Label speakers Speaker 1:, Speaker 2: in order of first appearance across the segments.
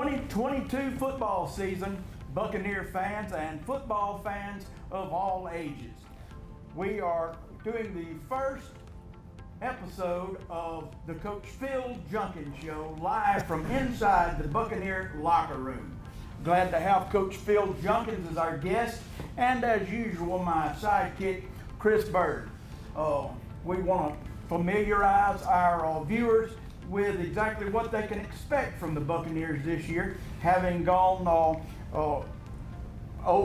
Speaker 1: 2022 football season, Buccaneer fans and football fans of all ages. We are doing the first episode of the Coach Phil Jenkins Show live from inside the Buccaneer locker room. Glad to have Coach Phil Jenkins as our guest, and as usual, my sidekick, Chris Bird. We want to familiarize our viewers with exactly what they can expect from the Buccaneers this year, having gone 0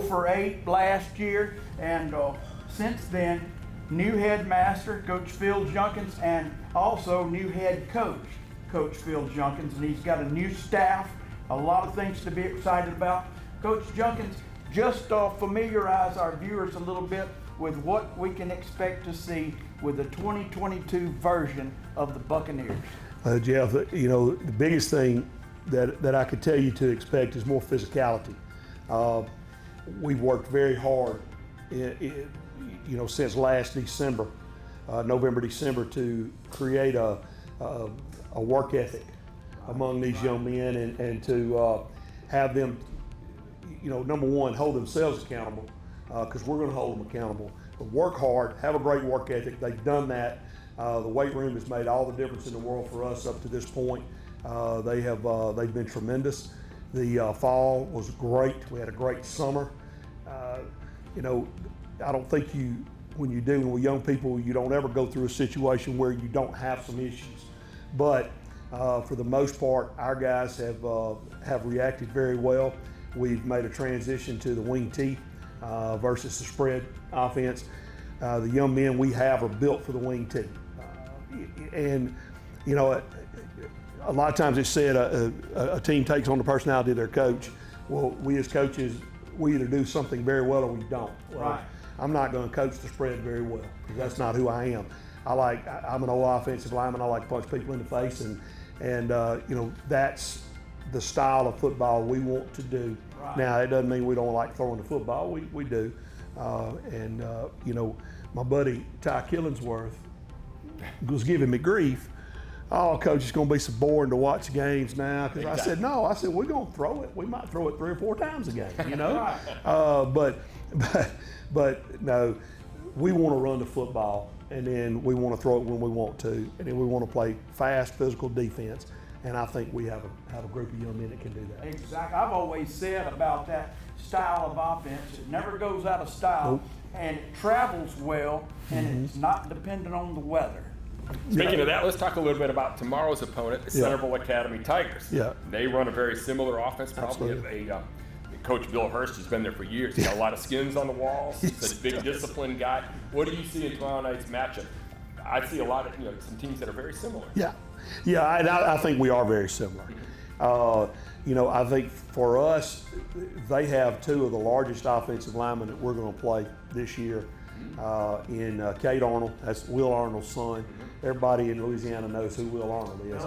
Speaker 1: for 8 last year, and since then, new headmaster, Coach Phil Jenkins, and also new head coach, Coach Phil Jenkins, and he's got a new staff, a lot of things to be excited about. Coach Jenkins, just familiarize our viewers a little bit with what we can expect to see with the 2022 version of the Buccaneers.
Speaker 2: Jeff, you know, the biggest thing that I could tell you to expect is more physicality. We've worked very hard, since last December, November, December, to create a work ethic among these young men and to have them, number one, hold themselves accountable, because we're going to hold them accountable. But work hard, have a great work ethic. They've done that. The weight room has made all the difference in the world for us up to this point. They've been tremendous. The fall was great. We had a great summer. I don't think when you're dealing with young people, you don't ever go through a situation where you don't have some issues. But for the most part, our guys have reacted very well. We've made a transition to the wing T versus the spread offense. The young men we have are built for the wing T. And, a lot of times it's said a team takes on the personality of their coach. Well, we as coaches, we either do something very well or we don't. Right. I'm not going to coach the spread very well because that's not who I am. I'm an old offensive lineman. I like to punch people in the face, and that's the style of football we want to do. Right. Now, it doesn't mean we don't like throwing the football. We do. My buddy Ty Killingsworth was giving me grief. Oh, coach, it's going to be so boring to watch games now. Because exactly. I said, no. I said, we're going to throw it. We might throw it 3 or 4 times a game, Right. But no, we want to run the football, and then we want to throw it when we want to, and then we want to play fast, physical defense. And I think we have a group of young men that can do that.
Speaker 1: Exactly. I've always said about that style of offense, it never goes out of style, nope. And it travels well, and It's not dependent on the weather.
Speaker 3: Speaking of that, let's talk a little bit about tomorrow's opponent, the Centerville Academy Tigers.
Speaker 2: Yeah.
Speaker 3: They run a very similar offense, probably. Coach Bill Hurst has been there for years. He's got a lot of skins on the walls. He's a big disciplined guy. What do you see in tomorrow night's matchup? I see a lot of some teams that are very similar.
Speaker 2: Yeah, I think we are very similar. I think for us, they have 2 of the largest offensive linemen that we're going to play this year. In Cade Arnold, that's Will Arnold's son. Everybody in Louisiana knows who Will Arnold is.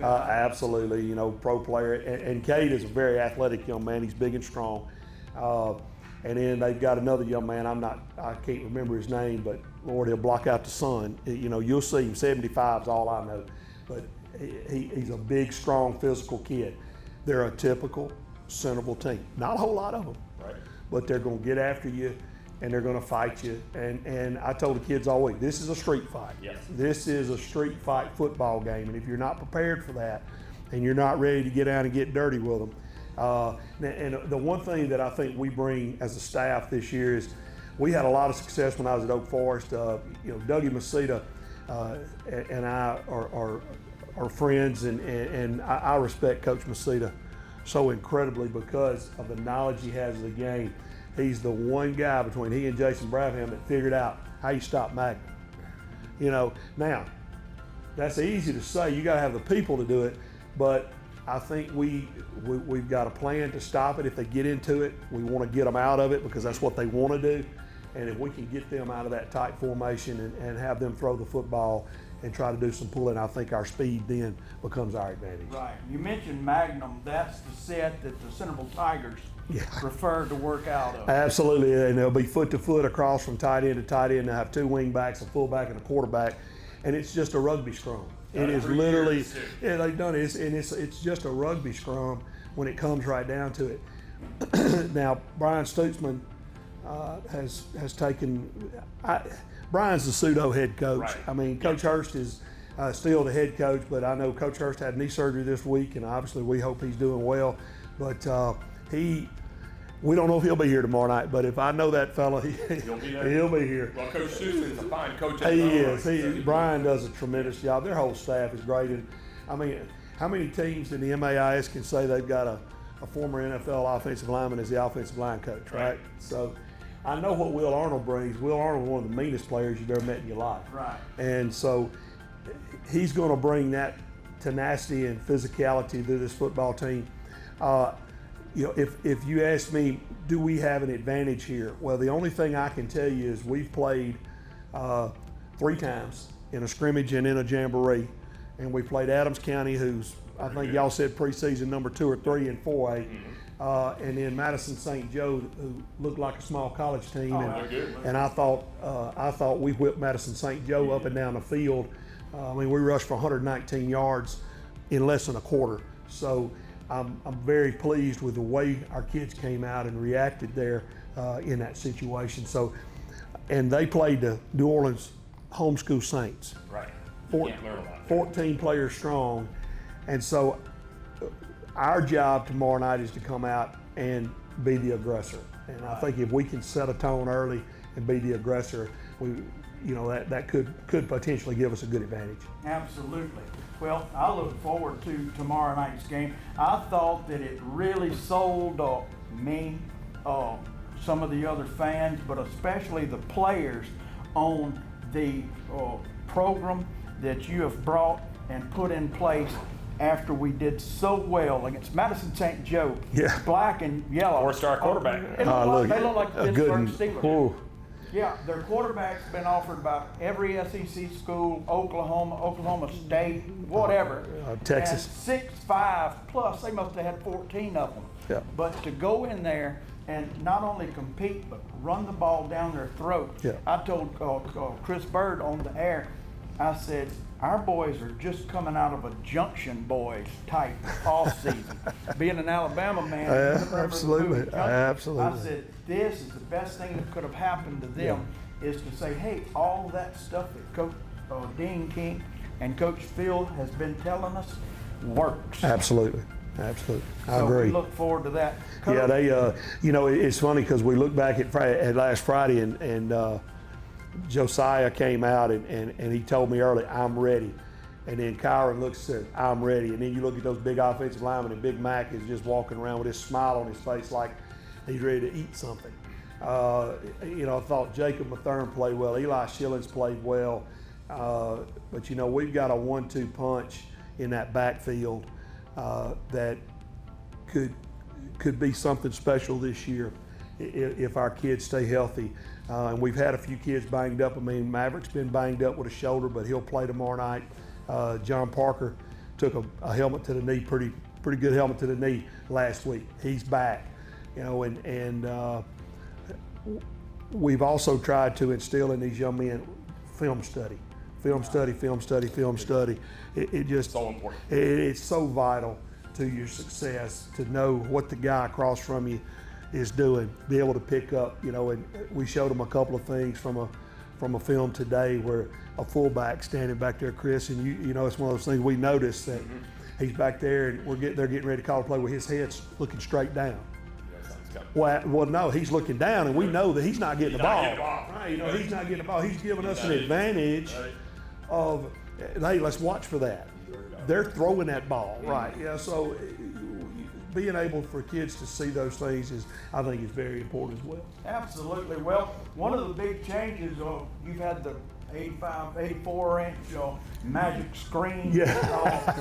Speaker 2: Absolutely, pro player. And Cade is a very athletic young man. He's big and strong. And then they've got another young man. I can't remember his name, but Lord, he'll block out the sun. You'll see him. 75 is all I know. But he's a big, strong, physical kid. They're a typical Centerville team. Not a whole lot of them,
Speaker 3: right?
Speaker 2: But they're going to get after you, and they're going to fight you. And I told the kids all week, this is a street fight.
Speaker 3: Yes.
Speaker 2: This is a street fight football game, and if you're not prepared for that, and you're not ready to get out and get dirty with them, and the one thing that I think we bring as a staff this year is we had a lot of success when I was at Oak Forest. Dougie Masita and I are friends, and I respect Coach Masita so incredibly because of the knowledge he has of the game. He's the one guy between he and Jason Bradham that figured out how you stop Magnum. Now, that's easy to say. You got to have the people to do it, but I think we've got a plan to stop it. If they get into it, we want to get them out of it because that's what they want to do. And if we can get them out of that tight formation and have them throw the football and try to do some pulling, I think our speed then becomes our advantage.
Speaker 1: Right. You mentioned Magnum. That's the set that the Centerville Tigers prefer to work out of.
Speaker 2: Absolutely, and they'll be foot to foot across from tight end to tight end. They'll have 2 wing backs, a fullback, and a quarterback, and it's just a rugby scrum. It is literally, they've done it, and it's just a rugby scrum when it comes right down to it. Now, Brian Stutzman has taken. Brian's the pseudo head coach.
Speaker 3: Right.
Speaker 2: I mean, Coach Hurst is still the head coach, but I know Coach Hurst had knee surgery this week, and obviously we hope he's doing well. But we don't know if he'll be here tomorrow night, but if I know that fella, he'll be here.
Speaker 3: Well, Coach Stutzman's a fine coach.
Speaker 2: He is. Brian does a tremendous job. Their whole staff is great. And I mean, how many teams in the MAIS can say they've got a former NFL offensive lineman as the offensive line coach, right? So I know what Will Arnold brings. Will Arnold is one of the meanest players you've ever met in your life.
Speaker 1: Right.
Speaker 2: And so he's going to bring that tenacity and physicality to this football team. You know, if you ask me, do we have an advantage here? Well, the only thing I can tell you is we've played 3 times in a scrimmage and in a jamboree, and we played Adams County, who's I think y'all said preseason number 2 or 3 in 4A, and then Madison St. Joe, who looked like a small college team, and I thought we whipped Madison St. Joe up and down the field. I mean, we rushed for 119 yards in less than a quarter. So I'm very pleased with the way our kids came out and reacted there in that situation. So, and they played the New Orleans Homeschool Saints.
Speaker 3: Right.
Speaker 2: 14 players strong. And so our job tomorrow night is to come out and be the aggressor. And I think if we can set a tone early and be the aggressor, that could potentially give us a good advantage.
Speaker 1: Absolutely. Well, I look forward to tomorrow night's game. I thought that it really sold me, some of the other fans, but especially the players on the program that you have brought and put in place after we did so well against Madison St. Joe.
Speaker 2: Yeah.
Speaker 1: Black and yellow.
Speaker 3: 4-star quarterback.
Speaker 1: They look like the Pittsburgh Steelers.
Speaker 2: Ooh.
Speaker 1: Yeah, their quarterback's been offered by every SEC school, Oklahoma State, whatever.
Speaker 2: Texas.
Speaker 1: And 6'5" plus, they must have had 14 of them.
Speaker 2: Yeah.
Speaker 1: But to go in there and not only compete, but run the ball down their throat.
Speaker 2: Yeah.
Speaker 1: I told Chris Bird on the air, I said, our boys are just coming out of a Junction Boys type off season. Being an Alabama man,
Speaker 2: absolutely.
Speaker 1: I said, this is the best thing that could have happened to them, is to say, hey, all that stuff that Coach Dean King and Coach Phil has been telling us works.
Speaker 2: Absolutely. I agree.
Speaker 1: We look forward to that. Coach,
Speaker 2: yeah, they. It's funny because we look back at last Friday and Josiah came out and he told me early, I'm ready. And then Kyron looks and says, I'm ready. And then you look at those big offensive linemen, and Big Mac is just walking around with this smile on his face like he's ready to eat something. I thought Jacob Mathern played well. Eli Schillings played well. But, we've got a 1-2 punch in that backfield that could be something special this year if our kids stay healthy. And we've had a few kids banged up. I mean, Maverick's been banged up with a shoulder, but he'll play tomorrow night. John Parker took a helmet to the knee, pretty good helmet to the knee last week. He's back, and we've also tried to instill in these young men film study. It just
Speaker 3: so important.
Speaker 2: It's so vital to your success to know what the guy across from you is doing, be able to pick up, and we showed them a couple of things from a film today where a fullback standing back there, Chris, and it's one of those things we noticed that he's back there and they're getting ready to call a play where his head's looking straight down. Well, no, he's looking down, and we know that he's not getting the ball. Right, he's not getting the ball. He's giving us an advantage of, hey, let's watch for that. They're throwing that ball, right? Yeah, so being able for kids to see those things I think is very important as well.
Speaker 1: Absolutely. Well, one of the big changes, you've had the 84-inch magic screen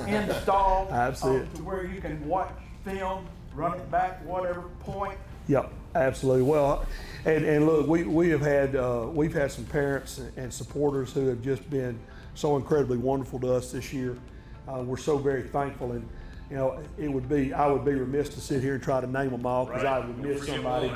Speaker 1: installed to where you can watch film, run it back, whatever point.
Speaker 2: Yep, absolutely. Well, and look, we've had some parents and supporters who have just been so incredibly wonderful to us this year. We're so very thankful, and I would be remiss to sit here and try to name them all because I would miss somebody.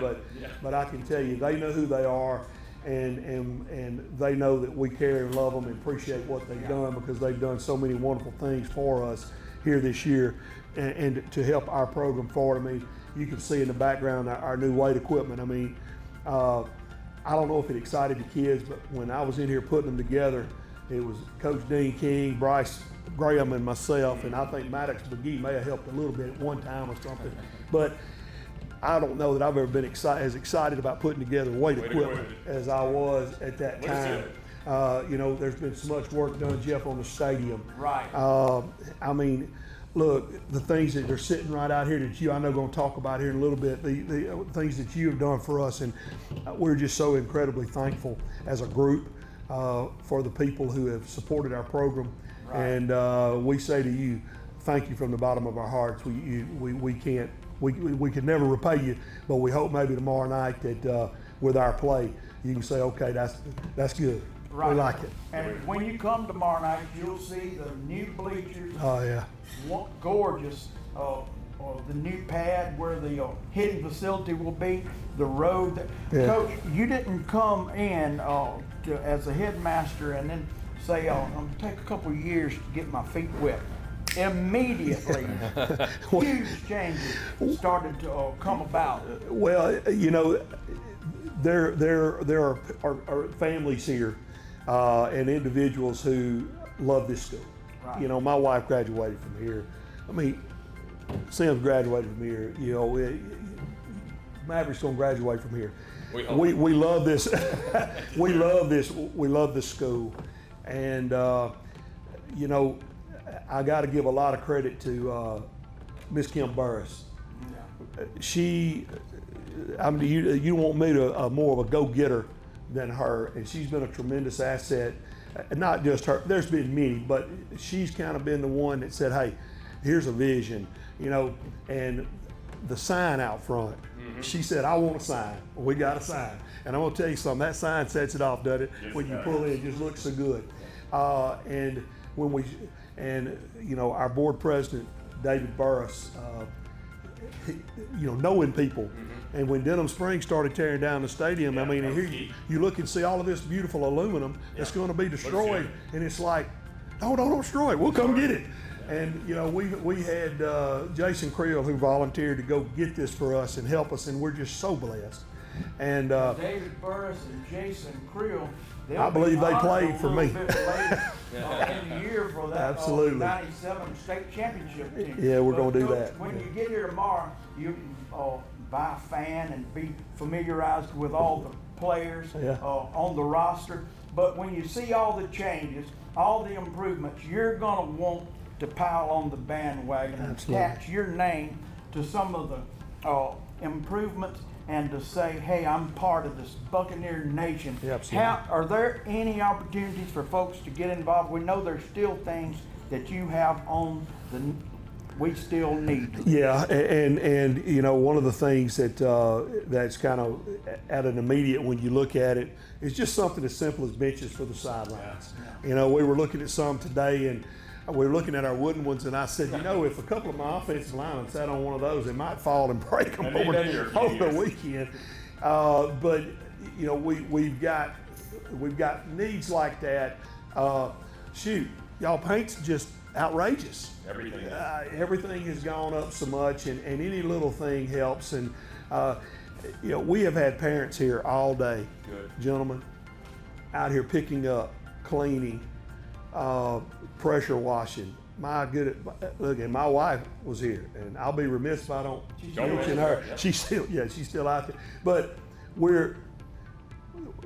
Speaker 2: But I can tell you, they know who they are, and they know that we care and love them and appreciate what they've done because they've done so many wonderful things for us. here this year and to help our program forward. I mean, you can see in the background our new weight equipment. I mean, I don't know if it excited the kids, but when I was in here putting them together, it was Coach Dean King, Bryce Graham, and myself, and I think Maddox McGee may have helped a little bit at one time or something. But I don't know that I've ever been as excited about putting together weight equipment as I was at that time. You know, there's been so much work done, Jeff, on the stadium.
Speaker 1: Right.
Speaker 2: I mean, look, the things that are sitting right out here that I know going to talk about here in a little bit, the things that you have done for us, and we're just so incredibly thankful as a group for the people who have supported our program. Right. And we say to you, thank you from the bottom of our hearts. We can never repay you, but we hope maybe tomorrow night that with our play, you can say, okay, that's good.
Speaker 1: Right.
Speaker 2: We like it.
Speaker 1: And when you come tomorrow night, you'll see the new bleachers.
Speaker 2: Oh, yeah.
Speaker 1: Gorgeous. The new pad where the hitting facility will be, the road.
Speaker 2: Yeah.
Speaker 1: Coach, you didn't come in as a headmaster and then say, I'm going to take a couple of years to get my feet wet. Immediately, huge changes started to come about.
Speaker 2: Well, you know, there are families here and individuals who love this school. Right. You know, my wife graduated from here. I mean, Sim's graduated from here. You know, Maverick's gonna graduate from here. We love this. we love this. We love this school, and you know, I got to give a lot of credit to Miss Kim Burris. Yeah. She, I mean, you want me to more of a go-getter than her, and she's been a tremendous asset. Not just her. There's been many, but she's kind of been the one that said, "Hey, here's a vision," you know, and the sign out front. Mm-hmm. She said, "I want a sign." Well, we got a sign, and I'm gonna tell you something. That sign sets it off, doesn't it? Yes, when you pull in, it just looks so good. And when you know, our board president David Burris, you know, knowing people. Mm-hmm. And when Denham Springs started tearing down the stadium, I mean, and here you look and see all of this beautiful aluminum that's going to be destroyed, and it's like, no, don't destroy it. We'll come get it. And you know, we had Jason Creel who volunteered to go get this for us and help us, and we're just so blessed. And
Speaker 1: David Burris and Jason Creel,
Speaker 2: I believe they played for me.
Speaker 1: In the year for that
Speaker 2: absolutely
Speaker 1: 97 state championship team.
Speaker 2: Yeah, we're going to do that.
Speaker 1: When you get here tomorrow, you can buy a fan and be familiarized with all the players on the roster. But when you see all the changes, all the improvements, you're going to want to pile on the bandwagon and attach your name to some of the improvements and to say, hey, I'm part of this Buccaneer Nation.
Speaker 2: Yeah,
Speaker 1: are there any opportunities for folks to get involved? We know there's still things that you have on we still need.
Speaker 2: Yeah, and you know, one of the things that that's kind of at an immediate when you look at it is just something as simple as benches for the sidelines. Yeah. You know, we were looking at some today, and we were looking at our wooden ones, and I said, you know, if a couple of my offensive linemen sat on one of those, they might fall and break them over the weekend. But you know, we've got needs like that. Shoot, y'all, paint's just outrageous. Everything has gone up so much, and any little thing helps. And you know, we have had parents here all day, gentlemen, out here picking up, cleaning, pressure washing. Look, and my wife was here, and I'll be remiss if I don't mention her. Yeah. She's still out there. But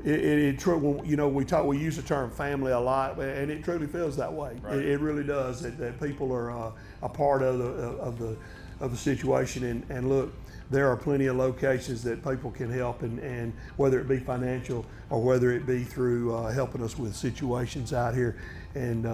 Speaker 2: you know, we use the term family a lot, and it truly feels that way. Right. It really does. That people are a part of the situation. And look, there are plenty of locations that people can help, and whether it be financial or whether it be through helping us with situations out here. And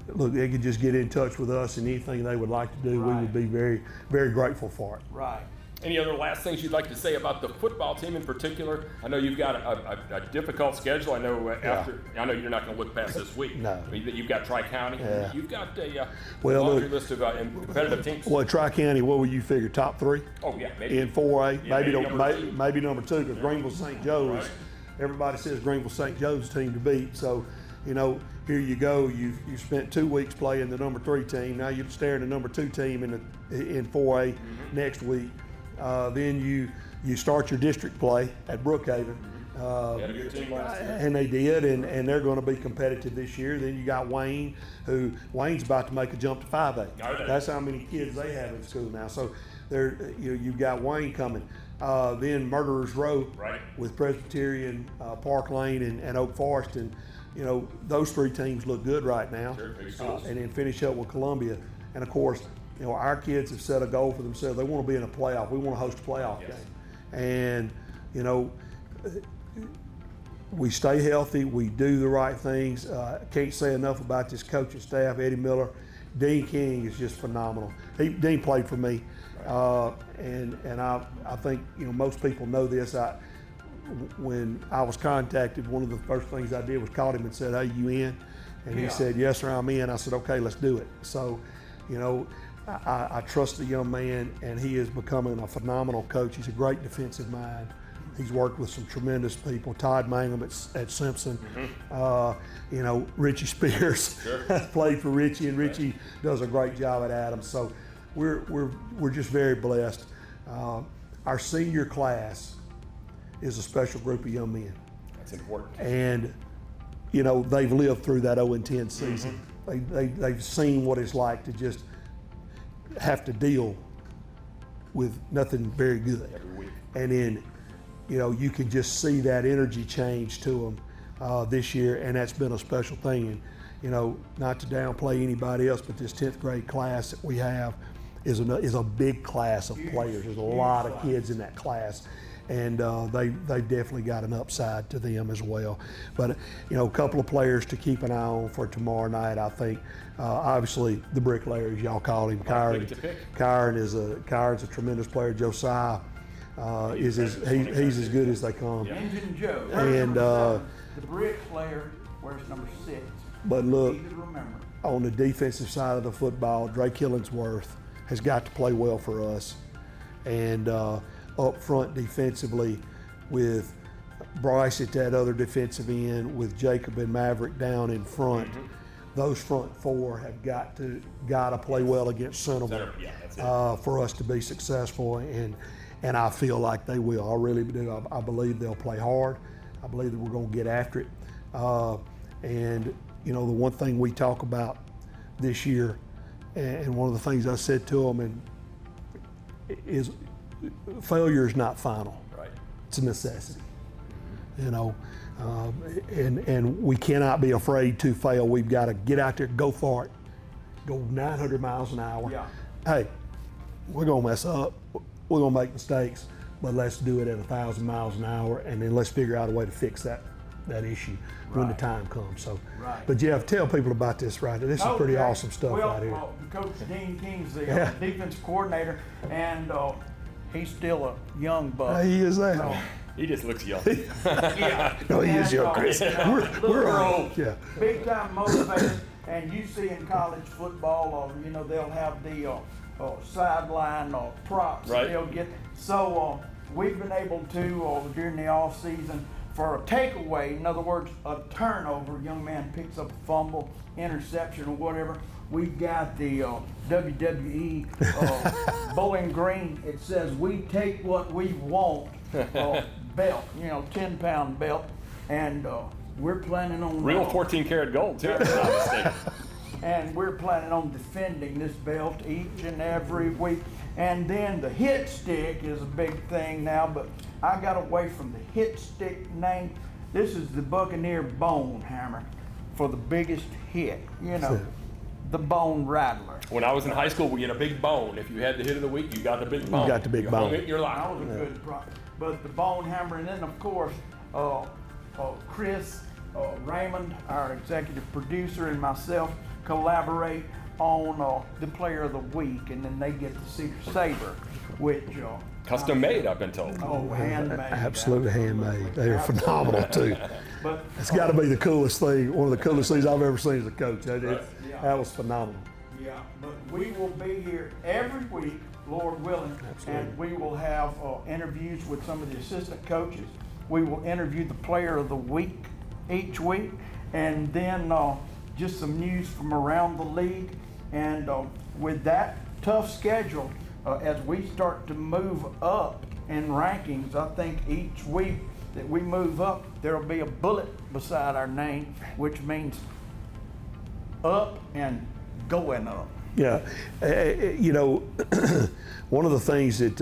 Speaker 2: look, they can just get in touch with us, and anything they would like to do, we would be very, very grateful for it.
Speaker 1: Right.
Speaker 3: Any other last things you'd like to say about the football team in particular? I know you've got a difficult schedule. I know I know you're not going to look past this week.
Speaker 2: No.
Speaker 3: You've got Tri-County.
Speaker 2: Yeah.
Speaker 3: You've got a laundry list of competitive teams.
Speaker 2: Well, Tri-County, what would you figure, top three?
Speaker 3: Oh, yeah. Maybe.
Speaker 2: In 4A?
Speaker 3: Yeah,
Speaker 2: maybe number two, because Greenville St. Joe's, everybody says Greenville St. Joe's team to beat. So, you know, here you go. You spent 2 weeks playing the number 3 team. Now you're staring the number 2 team in 4A next week. Then you start your district play at Brookhaven.
Speaker 3: Had a good team last year.
Speaker 2: And they did, and they're going to be competitive this year. Then you got Wayne, Wayne's about to make a jump to 5A. That's how many kids they have in school now. So you've got Wayne coming. Then Murderers Row with Presbyterian, Park Lane, and Oak Forest, and you know those 3 teams look good right now.
Speaker 3: Sure,
Speaker 2: and then finish up with Columbia, and of course, you know our kids have set a goal for themselves. They want to be in a playoff. We want to host a playoff game, and you know. We stay healthy. We do the right things. Can't say enough about this coaching staff. Eddie Miller, Dean King is just phenomenal. Dean played for me, and I think you know most people know this. When I was contacted, one of the first things I did was called him and said, "Hey, you in?" And he said, "Yes, sir, I'm in." I said, "Okay, let's do it." So, you know, I trust the young man, and he is becoming a phenomenal coach. He's a great defensive mind. He's worked with some tremendous people. Todd Mangum at Simpson. You know, Richie Spears played for Richie, and Richie does a great job at Adams. So we're just very blessed. Our senior class is a special group of young men.
Speaker 3: That's important.
Speaker 2: And you know they've lived through that 0-10 season. They've seen what it's like to just have to deal with nothing very good.
Speaker 3: Every week.
Speaker 2: And then you know, you can just see that energy change to them this year, and that's been a special thing. And, you know, not to downplay anybody else, but this 10th grade class that we have is a big class of players. There's a lot of kids in that class, and they've definitely got an upside to them as well. But, you know, a couple of players to keep an eye on for tomorrow night, I think. Obviously, the bricklayer, as y'all call him, Kyron is a tremendous player. Josiah. He's as good as they come.
Speaker 1: Engine Joe.
Speaker 2: And
Speaker 1: the bricklayer wears number 6.
Speaker 2: But look,
Speaker 1: easy to remember.
Speaker 2: On the defensive side of the football, Drake Killingsworth has got to play well for us. And up front defensively with Bryce at that other defensive end, with Jacob and Maverick down in front. Those front 4 have got to play well against Centerville for us to be successful. And I feel like they will. I really do. I believe they'll play hard. I believe that we're going to get after it. And, you know, the one thing we talk about this year, and one of the things I said to them is failure is not final. Right. It's a necessity. You know, and we cannot be afraid to fail. We've got to get out there, go for it, go 900 miles an hour. Yeah. Hey, we're going to mess up. We're going to make mistakes, but let's do it at 1,000 miles an hour, and then let's figure out a way to fix that issue when the time comes. So, but Jeff, tell people about this right here. This is pretty awesome stuff right here.
Speaker 1: Coach Dean King's the defense coordinator, and he's still a young buck.
Speaker 2: He is that.
Speaker 3: He just looks young.
Speaker 2: No, he is young, Chris. We're old. Yeah.
Speaker 1: Big time motivated, and you see in college football, you know, they'll have the sideline props they'll get. So we've been able to, during the off season, for a takeaway, in other words, a turnover, young man picks up a fumble, interception, or whatever, we've got the WWE Bowling Green. It says, "We take what we want," belt, you know, 10-pound belt, and we're planning on
Speaker 3: real 14-karat gold too. If I'm not mistaken.
Speaker 1: And we're planning on defending this belt each and every week. And then the hit stick is a big thing now, but I got away from the hit stick name. This is the Buccaneer bone hammer for the biggest hit, you know, the bone rattler.
Speaker 3: When I was in high school, we had a big bone. If you had the hit of the week, you got the big bone.
Speaker 2: You got the big bone.
Speaker 3: Hung it in your life.
Speaker 1: That was a good product. But the bone hammer, and then of course, Chris Raymond, our executive producer, and myself collaborate on the player of the week, and then they get the Secret Saber, which
Speaker 3: custom made, I've been told.
Speaker 1: Oh, handmade.
Speaker 2: Absolutely handmade. They are phenomenal too. But it's got to be the coolest thing, one of the coolest things I've ever seen as a coach. That was phenomenal.
Speaker 1: Yeah, but we will be here every week, Lord willing, and we will have interviews with some of the assistant coaches. We will interview the player of the week each week, and then just some news from around the league. And with that tough schedule, as we start to move up in rankings, I think each week that we move up, there'll be a bullet beside our name, which means up and going up.
Speaker 2: Yeah, you know, one of the things that,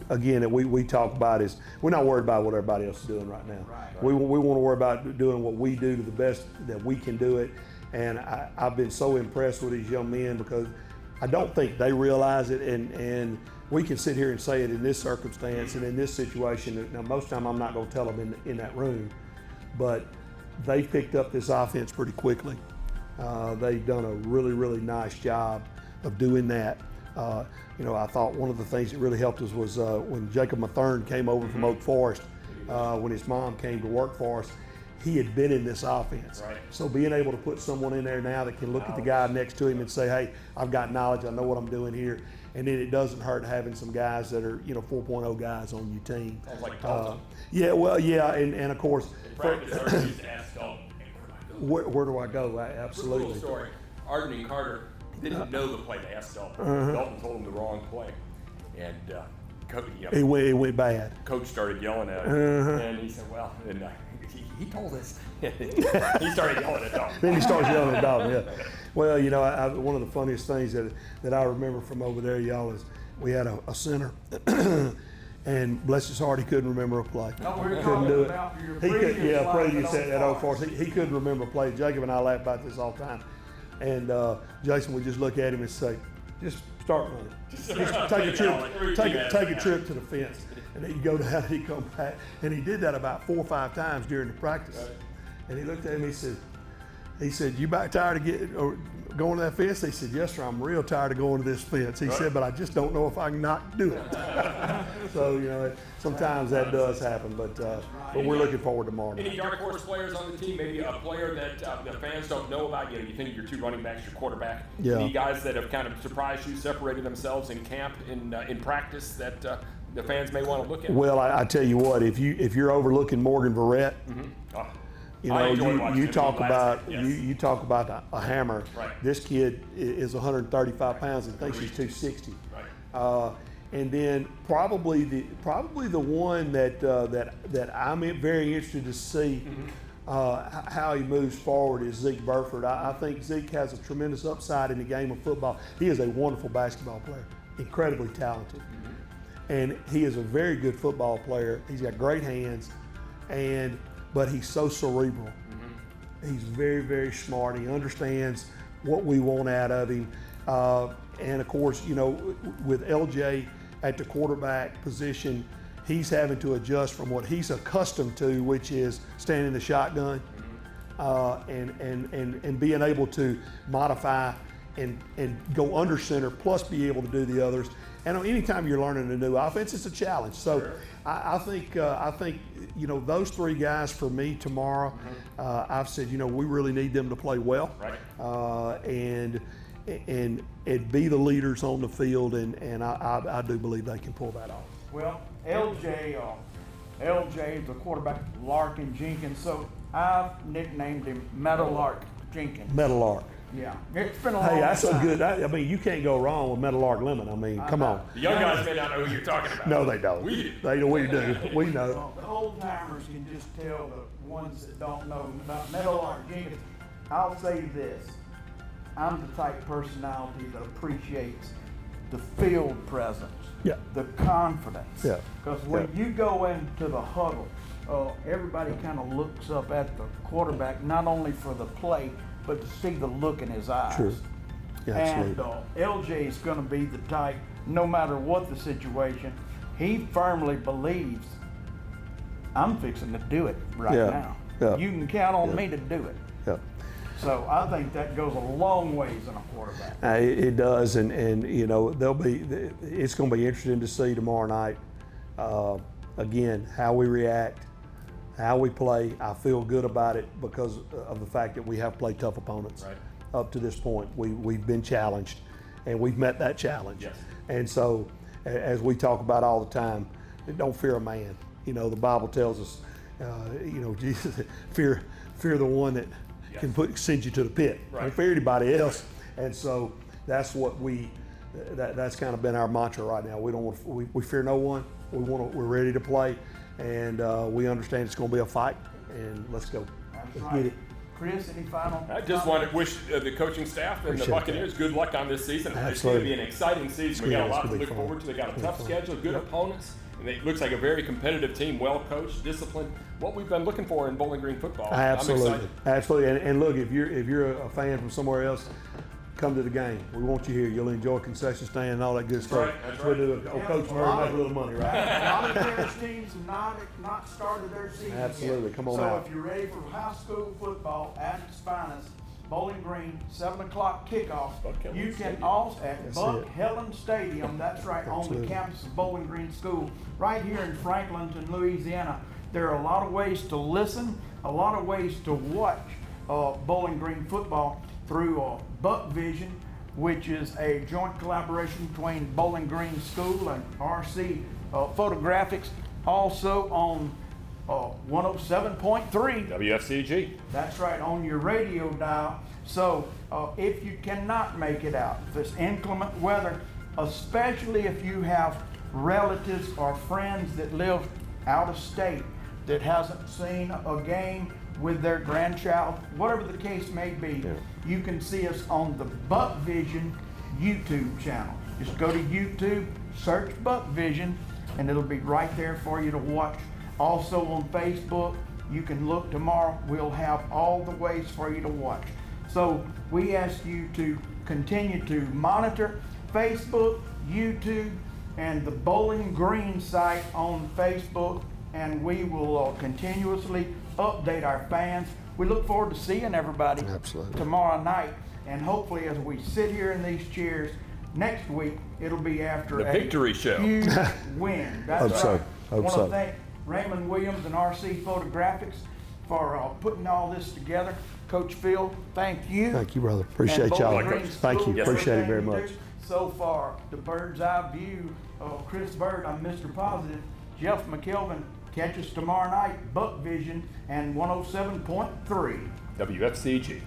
Speaker 2: again, that we talk about is we're not worried about what everybody else is doing right now.
Speaker 1: Right.
Speaker 2: We want to worry about doing what we do to the best that we can do it. And I've been so impressed with these young men because I don't think they realize it. And we can sit here and say it in this circumstance and in this situation. Now, most of the time I'm not going to tell them in that room, but they picked up this offense pretty quickly. They've done a really, really nice job of doing that. You know, I thought one of the things that really helped us was when Jacob Mathern came over from Oak Forest, when his mom came to work for us, he had been in this offense.
Speaker 3: Right.
Speaker 2: So being able to put someone in there now that can look at the guy next to him and say, hey, I've got knowledge, I know what I'm doing here. And then it doesn't hurt having some guys that are, you know, 4.0 guys on your team.
Speaker 3: Sounds like Dalton.
Speaker 2: Yeah, well, yeah, and of course,
Speaker 3: Practice, I used to ask Dalton,
Speaker 2: where do I go? Absolutely.
Speaker 3: Little story. Arden and Carter didn't know the play to ask Dalton. Dalton told him the wrong play. And coach, you know,
Speaker 2: It went bad.
Speaker 3: coach started yelling at him. And he said, well, and he told us. He started yelling at Dalton.
Speaker 2: Then he starts yelling at Dalton, yeah. Well, you know, one of the funniest things that I remember from over there, y'all, is we had a center, and bless his heart, he couldn't remember a play. Couldn't do it. He could, yeah, previous at Oak Forest. He couldn't remember a play. Jacob and I laugh about this all the time. And Jason would just look at him and say, just start running. Just take a trip to the fence. And then you go down and he come back. And he did that about 4 or 5 times during the practice. And he looked at him, he said, you back tired of going to that fence? He said, yes, sir, I'm real tired of going to this fence. He said, but I just don't know if I can not do it. So, you know, sometimes that does happen, but we're looking forward to tomorrow night.
Speaker 3: Any dark horse players on the team? Maybe a player that the fans don't know about? You know, you think your 2 running backs, your quarterback.
Speaker 2: Yeah.
Speaker 3: Any guys that have kind of surprised you, separated themselves in camp, in practice that the fans may want to look at?
Speaker 2: Well, I tell you what, if you're overlooking Morgan Verrett, you know, you talk about you talk about a hammer.
Speaker 3: Right.
Speaker 2: This kid is 135 pounds and thinks he's 260. Right. And then probably the one that I'm very interested to see how he moves forward is Zeke Burford. I think Zeke has a tremendous upside in the game of football. He is a wonderful basketball player, incredibly talented, and he is a very good football player. He's got great hands, but he's so cerebral. He's very, very smart. He understands what we want out of him. And of course, you know, with LJ at the quarterback position, he's having to adjust from what he's accustomed to, which is standing in the shotgun, and being able to modify and go under center, plus be able to do the others. And anytime you're learning a new offense, it's a challenge. So sure. I think you know, those 3 guys for me tomorrow, I've said, you know, we really need them to play well,
Speaker 3: right.
Speaker 2: And be the leaders on the field, and I do believe they can pull that off.
Speaker 1: Well, LJ is the quarterback, Larkin Jenkins, so I've nicknamed him Meadowlark Jenkins.
Speaker 2: Meadowlark.
Speaker 1: Yeah, it's been a long time.
Speaker 2: Hey, that's a good. I mean, you can't go wrong with Meadowlark Lemon. I mean, come on.
Speaker 3: The young guys may not know who you're talking about.
Speaker 2: No, they don't. We do. We know.
Speaker 1: Well, the old timers can just tell the ones that don't know about Meadowlark Jenkins. I'll say this: I'm the type of personality that appreciates the field presence, the confidence.
Speaker 2: Yeah.
Speaker 1: Because when you go into the huddle, everybody kind of looks up at the quarterback, not only for the play, but to see the look in his eyes.
Speaker 2: True. Yeah,
Speaker 1: and LJ is going to be the type, no matter what the situation, he firmly believes, I'm fixing to do it right now.
Speaker 2: Yeah.
Speaker 1: You can count on me to do it.
Speaker 2: Yeah.
Speaker 1: So I think that goes a long ways in a quarterback.
Speaker 2: It does, and you know, it's going to be interesting to see tomorrow night. Again, how we react, how we play. I feel good about it because of the fact that we have played tough opponents up to this point. We've been challenged, and we've met that challenge.
Speaker 3: Yes.
Speaker 2: And so, as we talk about all the time, don't fear a man. You know, the Bible tells us, you know, Jesus, fear fear the one that can send you to the pit.
Speaker 3: Right.
Speaker 2: Don't fear anybody else. And so that's what that's kind of been our mantra right now. We fear no one. We're ready to play, and we understand it's going to be a fight. And let's go. Let's get it.
Speaker 1: Chris, any final?
Speaker 3: I just want to wish the coaching staff and the Buccaneers good luck on this season.
Speaker 2: Absolutely.
Speaker 3: It's going to be an exciting season. We got a lot to look
Speaker 2: fun.
Speaker 3: forward to. They got a tough schedule, good opponents, and it looks like a very competitive team, well coached, disciplined. What we've been looking for in Bowling Green football.
Speaker 2: Absolutely,
Speaker 3: I'm excited.
Speaker 2: absolutely. And look, if you're a fan from somewhere else, come to the game. We want you here. You'll enjoy concession stand and all that good stuff.
Speaker 3: That's
Speaker 2: We'll
Speaker 3: right.
Speaker 2: do Coach Murray make a little money, right?
Speaker 1: A lot of Paris teams have not started their season
Speaker 2: Absolutely.
Speaker 1: yet.
Speaker 2: Come on
Speaker 1: so
Speaker 2: out.
Speaker 1: if you're ready for high school football at its finest, Bowling Green, 7 o'clock kickoff. You can also at Buck Helen Stadium. That's right, on the campus of Bowling Green School, right here in Franklinton, Louisiana. There are a lot of ways to listen, a lot of ways to watch Bowling Green football through Buc Vision, which is a joint collaboration between Bowling Green School and RC Photographics. Also on 107.3
Speaker 3: WFCG.
Speaker 1: That's right, on your radio dial. So if you cannot make it out, if it's inclement weather, especially if you have relatives or friends that live out of state that hasn't seen a game with their grandchild, whatever the case may be, you can see us on the Buc Vision YouTube channel. Just go to YouTube, search Buc Vision, and it'll be right there for you to watch. Also on Facebook, you can look tomorrow. We'll have all the ways for you to watch. So we ask you to continue to monitor Facebook, YouTube, and the Bowling Green site on Facebook, and we will continuously update our fans. We look forward to seeing everybody tomorrow night, and hopefully as we sit here in these chairs next week, it'll be after
Speaker 3: the victory show.
Speaker 1: Huge win. That's
Speaker 2: Hope
Speaker 1: right.
Speaker 2: so.
Speaker 1: I want to thank Raymond Williams and RC Photographics for putting all this together. Coach Phil, thank you.
Speaker 2: Thank you, brother. Appreciate y'all. Thank you. Appreciate it very much.
Speaker 1: So far, the bird's eye view of Chris Bird, I'm Mr. Positive. Jeff McKelvin, catch us tomorrow night, Buc Vision and 107.3
Speaker 3: WFCG.